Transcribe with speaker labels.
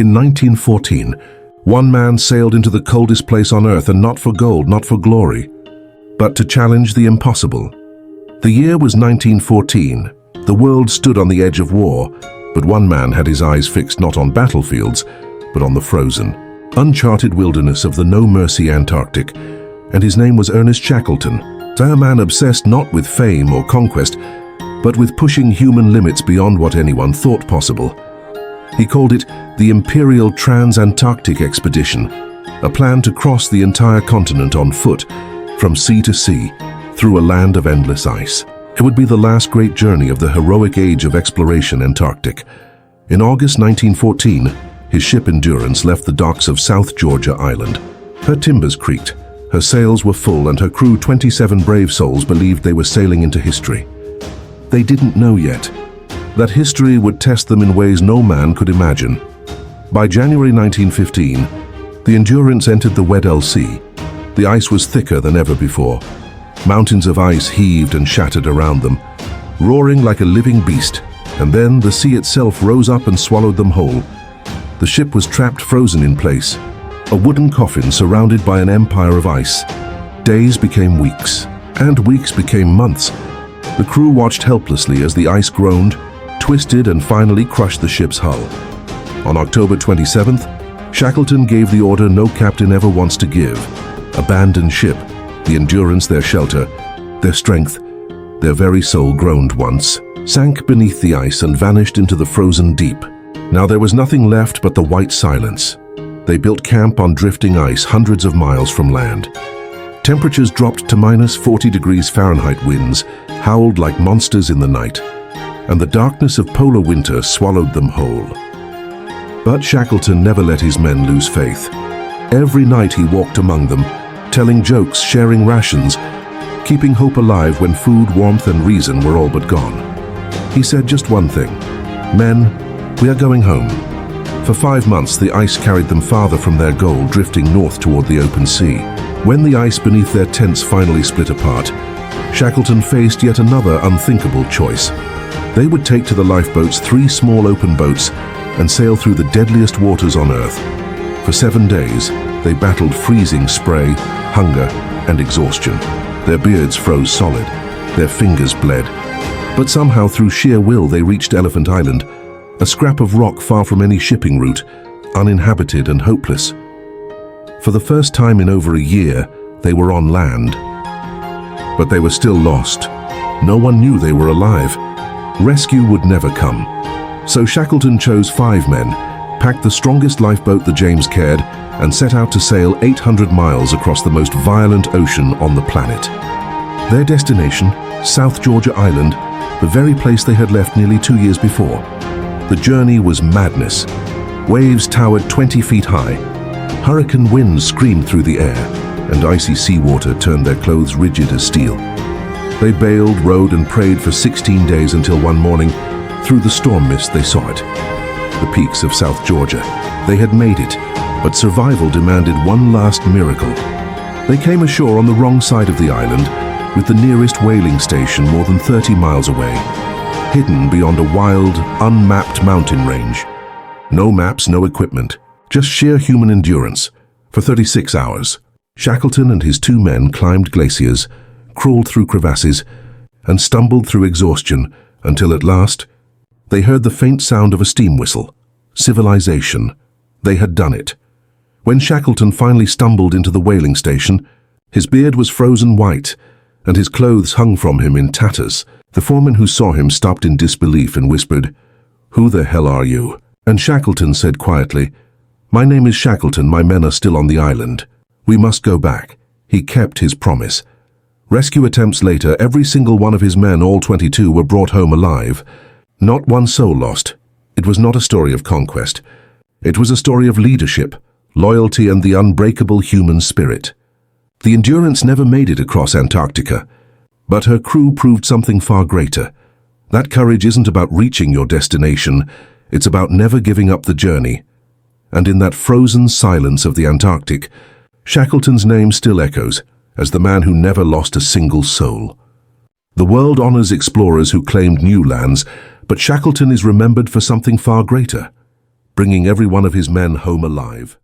Speaker 1: In 1914, one man sailed into the coldest place on Earth, and not for gold, not for glory, but to challenge the impossible. The year was 1914. The world stood on the edge of war, but one man had his eyes fixed not on battlefields, but on the frozen, uncharted wilderness of the no-mercy Antarctic, and his name was Ernest Shackleton, a man obsessed not with fame or conquest, but with pushing human limits beyond what anyone thought possible. He called it the Imperial Trans-Antarctic Expedition, a plan to cross the entire continent on foot, from sea to sea, through a land of endless ice. It would be the last great journey of the heroic age of exploration Antarctic. In August 1914, his ship Endurance left the docks of South Georgia Island. Her timbers creaked, her sails were full, and her crew, 27 brave souls, believed they were sailing into history. They didn't know yet that history would test them in ways no man could imagine. By January 1915, the Endurance entered the Weddell Sea. The ice was thicker than ever before. Mountains of ice heaved and shattered around them, roaring like a living beast, and then the sea itself rose up and swallowed them whole. The ship was trapped, frozen in place, a wooden coffin surrounded by an empire of ice. Days became weeks, and weeks became months. The crew watched helplessly as the ice groaned, twisted, and finally crushed the ship's hull. On October 27th, Shackleton gave the order no captain ever wants to give. Abandon ship, the Endurance, their shelter, their strength, their very soul groaned once, sank beneath the ice and vanished into the frozen deep. Now there was nothing left but the white silence. They built camp on drifting ice hundreds of miles from land. Temperatures dropped to -40°F winds howled like monsters in the night, and the darkness of polar winter swallowed them whole. But Shackleton never let his men lose faith. Every night he walked among them, telling jokes, sharing rations, keeping hope alive when food, warmth, and reason were all but gone. He said just one thing: "Men, we are going home." For 5 months, the ice carried them farther from their goal, drifting north toward the open sea. When the ice beneath their tents finally split apart, Shackleton faced yet another unthinkable choice. They would take to the lifeboats 3 small open boats and sail through the deadliest waters on Earth. For 7 days, they battled freezing spray, hunger, and exhaustion. Their beards froze solid, their fingers bled. But somehow, through sheer will, they reached Elephant Island, a scrap of rock far from any shipping route, uninhabited and hopeless. For the first time in over a year, they were on land. But they were still lost. No one knew they were alive. Rescue would never come. So Shackleton chose 5 men, packed the strongest lifeboat, the James Caird, and set out to sail 800 miles across the most violent ocean on the planet. Their destination, South Georgia Island, the very place they had left nearly 2 years before. The journey was madness. Waves towered 20 feet high. Hurricane winds screamed through the air, and icy seawater turned their clothes rigid as steel. They bailed, rowed, and prayed for 16 days until one morning, through the storm mist, they saw it. The peaks of South Georgia. They had made it, but survival demanded one last miracle. They came ashore on the wrong side of the island, with the nearest whaling station more than 30 miles away, hidden beyond a wild, unmapped mountain range. No maps, no equipment, just sheer human endurance. For 36 hours, Shackleton and his 2 men climbed glaciers, crawled through crevasses, and stumbled through exhaustion until at last they heard the faint sound of a steam whistle. Civilization. They had done it. When Shackleton finally stumbled into the whaling station, his beard was frozen white, and his clothes hung from him in tatters. The foreman who saw him stopped in disbelief and whispered, "Who the hell are you?" And Shackleton said quietly, "My name is Shackleton, my men are still on the island. We must go back." He kept his promise. Rescue attempts later, every single one of his men, all 22, were brought home alive. Not one soul lost. It was not a story of conquest. It was a story of leadership, loyalty, and the unbreakable human spirit. The Endurance never made it across Antarctica, but her crew proved something far greater. That courage isn't about reaching your destination, it's about never giving up the journey. And in that frozen silence of the Antarctic, Shackleton's name still echoes as the man who never lost a single soul. The world honors explorers who claimed new lands, but Shackleton is remembered for something far greater. bringing every one of his men home alive.